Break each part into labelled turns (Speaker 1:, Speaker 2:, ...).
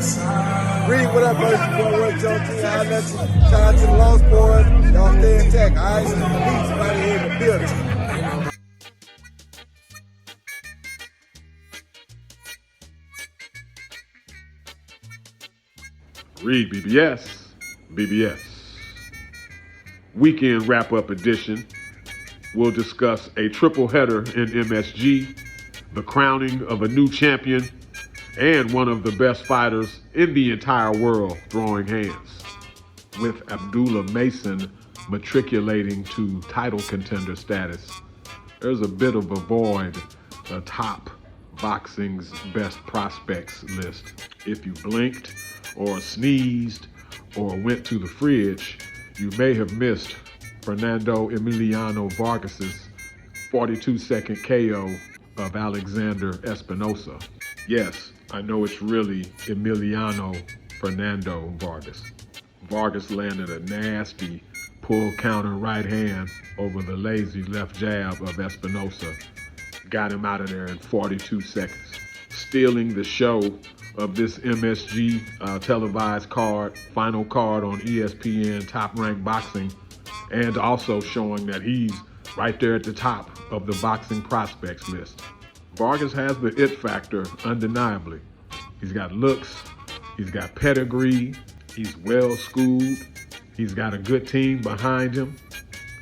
Speaker 1: Reed, what up, bro? It's your boy, Roy Jones. I'll let you. Shout out to the Lost Boys. Y'all stay intact, all right? Peace right here in the building.
Speaker 2: REED-BBS, BBS. Weekend wrap-up edition. We'll discuss a triple header in MSG, the crowning of a new champion, and one of the best fighters in the entire world throwing hands, with Abdullah Mason matriculating to title contender status. There's a bit of a void atop boxing's best prospects list. If you blinked or sneezed or went to the fridge, you may have missed Fernando Emiliano Vargas's 42-second KO of Alexander Espinosa. Yes, I know it's really Emiliano Fernando Vargas. Vargas landed a nasty pull counter right hand over the lazy left jab of Espinosa. Got him out of there in 42 seconds. Stealing the show of this MSG televised card, final card on ESPN Top Rank Boxing, and also showing that he's right there at the top of the boxing prospects list. Vargas has the it factor, undeniably. He's got looks, he's got pedigree, he's well schooled, he's got a good team behind him,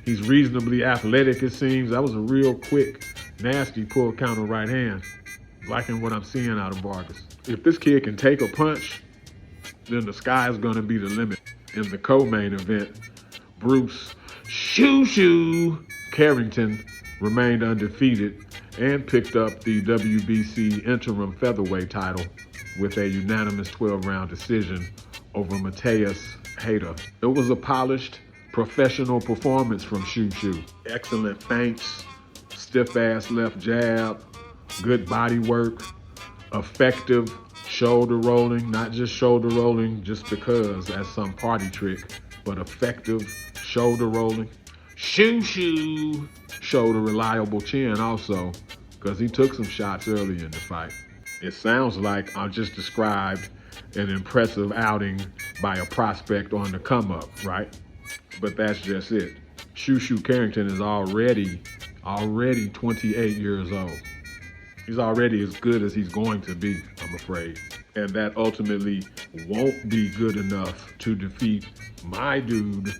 Speaker 2: he's reasonably athletic, it seems. That was a real quick, nasty pull counter right hand. Liking what I'm seeing out of Vargas. If this kid can take a punch, then the sky is gonna be the limit. In the co-main event, Bruce Shu Shu Carrington remained undefeated and picked up the WBC interim featherweight title with a unanimous 12-round decision over Mateus Hayter. It was a polished, professional performance from Shu Shu. Excellent feints, stiff-ass left jab, good body work, effective shoulder rolling, not just shoulder rolling just because that's some party trick, but effective shoulder rolling. Shu Shu showed a reliable chin also, because he took some shots early in the fight. It sounds like I just described an impressive outing by a prospect on the come up, right? But that's just it. Shu Shu Carrington is already 28 years old. He's already as good as he's going to be, I'm afraid. And that ultimately won't be good enough to defeat my dude,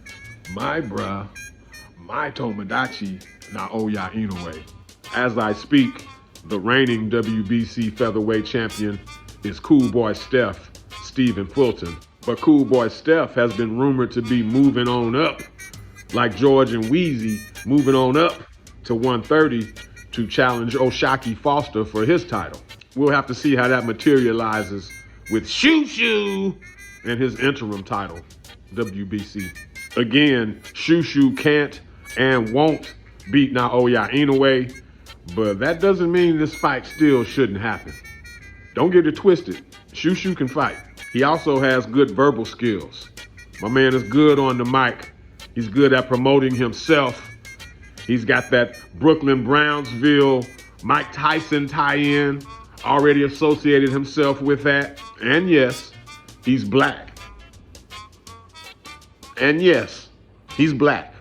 Speaker 2: my bruh, my Tomodachi, Naoya Inoue. As I speak, the reigning WBC featherweight champion is Cool Boy Steph, Stephen Fulton. But Cool Boy Steph has been rumored to be moving on up, like George and Wheezy, moving on up to 130 to challenge O'Shaquie Foster for his title. We'll have to see how that materializes with Shu Shu and his interim title, WBC. Again, Shu Shu can't and won't beat Naoya Inoue, but that doesn't mean this fight still shouldn't happen. Don't get it twisted. Shu Shu can fight. He also has good verbal skills. My man is good on the mic. He's good at promoting himself. He's got that Brooklyn Brownsville MikeTyson tie-in, already associated himself with that. And yes, he's black. And yes, he's black.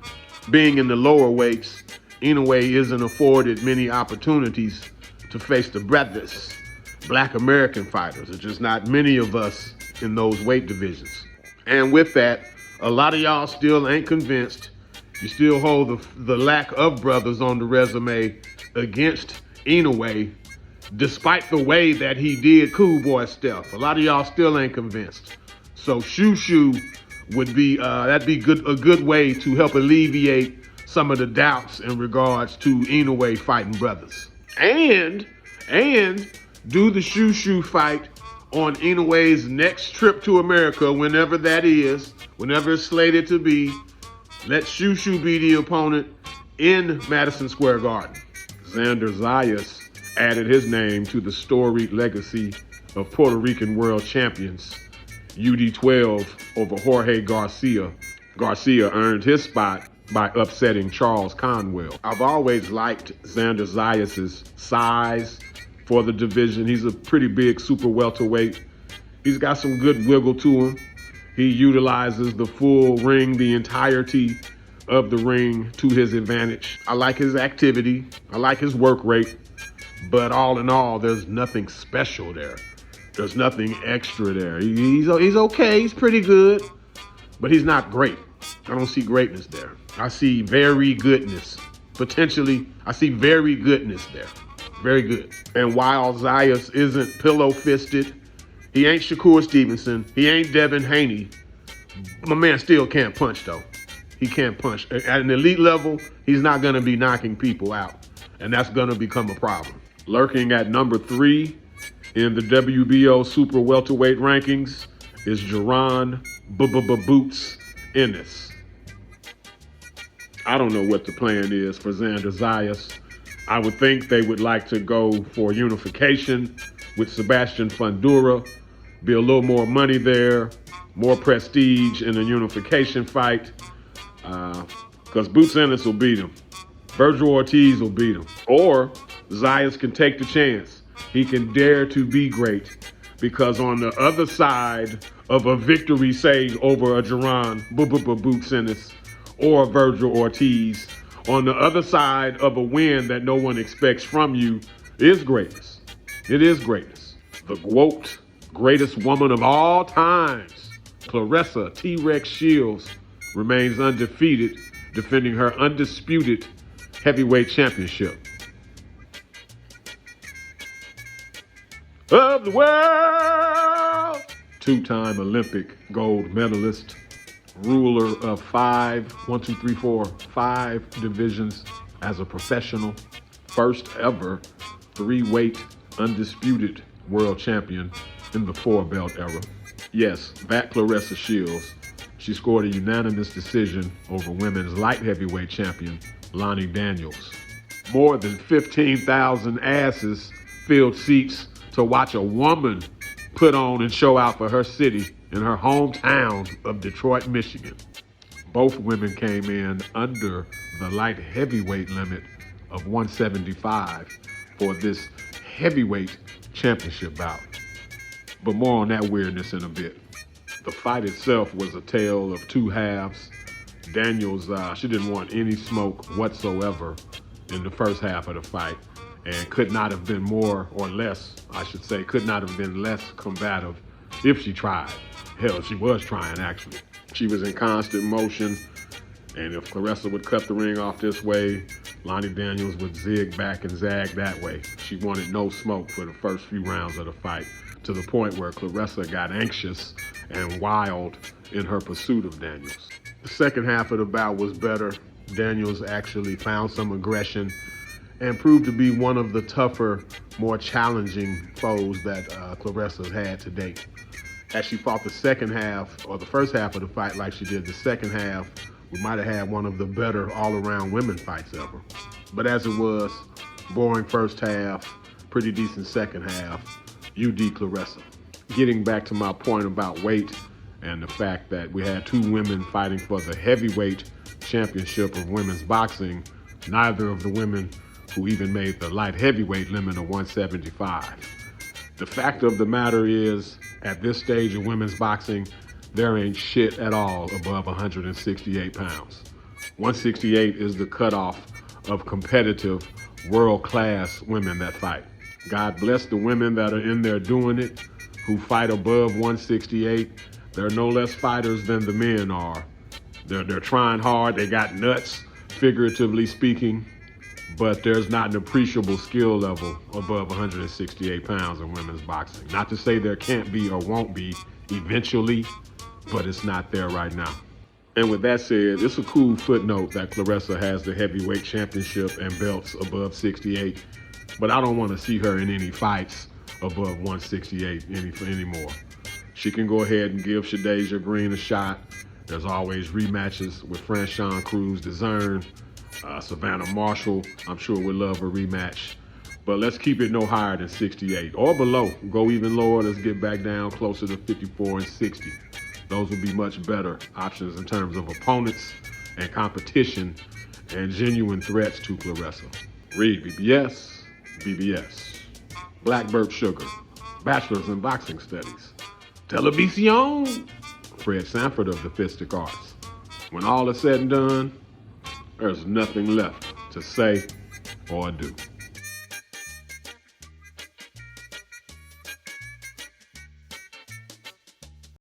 Speaker 2: Being in the lower weights, Inoue isn't afforded many opportunities to face the brothers, black American fighters. There's just not many of us in those weight divisions. And with that, a lot of y'all still ain't convinced. You still hold the lack of brothers on the resume against Inoue, despite the way that he did Cool Boy Steph. A lot of y'all still ain't convinced. So Shu Shu would be, that'd be a good way to help alleviate some of the doubts in regards to Inoue fighting brothers. And do the Shu Shu fight on Inoue's next trip to America, whenever that is, whenever it's slated to be. Let Shu Shu be the opponent in Madison Square Garden. Xander Zayas added his name to the storied legacy of Puerto Rican world champions. UD12 over Jorge Garcia. Garcia earned his spot by upsetting Charles Conwell. I've always liked Xander Zayas' size for the division. He's a pretty big super welterweight. He's got some good wiggle to him. He utilizes the full ring, the entirety of the ring to his advantage. I like his activity. I like his work rate. But all in all, there's nothing special there. There's nothing extra there. He's okay. He's pretty good. But he's not great. I don't see greatness there. I see very goodness. Potentially, I see very goodness there. Very good. And while Zayas isn't pillow-fisted, he ain't Shakur Stevenson, he ain't Devin Haney, my man still can't punch, though. He can't punch. At an elite level, he's not going to be knocking people out. And that's going to become a problem. Lurking at number 3 in the WBO Super Welterweight rankings is Jaron Boots Ennis. I don't know what the plan is for Xander Zayas. I would think they would like to go for unification with Sebastian Fundora, be a little more money there, more prestige in a unification fight, because Boots Ennis will beat him. Virgil Ortiz will beat him. Or Zayas can take the chance. He can dare to be great, because on the other side of a victory, say, over a Jaron Boots Ennis or Virgil Ortiz, on the other side of a win that no one expects from you is greatness. It is greatness. The Gwoat, greatest woman of all times, Claressa T-Rex Shields, remains undefeated, defending her undisputed heavyweight championship of the world. Two-time Olympic gold medalist, ruler of 5 divisions as a professional, first ever 3-weight undisputed world champion in the 4-belt era. Yes, that Claressa Shields. She scored a unanimous decision over women's light heavyweight champion Lonnie Daniels. More than 15,000 asses filled seats to watch a woman put on and show out for her city in her hometown of Detroit, Michigan. Both women came in under the light heavyweight limit of 175 for this heavyweight championship bout. But more on that weirdness in a bit. The fight itself was a tale of two halves. Daniels, she didn't want any smoke whatsoever in the first half of the fight, and could not have been more, or less, I should say, could not have been less combative if she tried. Hell, she was trying, actually. She was in constant motion, and if Claressa would cut the ring off this way, Lonnie Daniels would zig back and zag that way. She wanted no smoke for the first few rounds of the fight, to the point where Claressa got anxious and wild in her pursuit of Daniels. The second half of the bout was better. Daniels actually found some aggression and proved to be one of the tougher, more challenging foes that Claressa's had to date. As she fought the second half, or the first half of the fight like she did the second half, we might have had one of the better all-around women fights ever. But as it was, boring first half, pretty decent second half, UD Claressa. Getting back to my point about weight and the fact that we had two women fighting for the heavyweight championship of women's boxing, neither of the women who even made the light heavyweight limit of 175. The fact of the matter is, at this stage of women's boxing, there ain't shit at all above 168 pounds. 168 is the cutoff of competitive, world-class women that fight. God bless the women that are in there doing it, who fight above 168. They're no less fighters than the men are. They're trying hard, they got nuts, figuratively speaking, but there's not an appreciable skill level above 168 pounds in women's boxing. Not to say there can't be or won't be eventually, but it's not there right now. And with that said, it's a cool footnote that Claressa has the heavyweight championship and belts above 68, but I don't want to see her in any fights above 168 anymore. She can go ahead and give Shadasia Green a shot. There's always rematches with Franchon Cruz DeZern. Savannah Marshall, I'm sure would love a rematch. But let's keep it no higher than 68 or below. Go even lower. Let's get back down closer to 54 and 60. Those would be much better options in terms of opponents and competition and genuine threats to Claressa. REED-BBS, BBS. Black Burp Sugar, Bachelor's in Boxing Studies. Television. Fred Sanford of the Fistic Arts. When all is said and done, there's nothing left to say or do.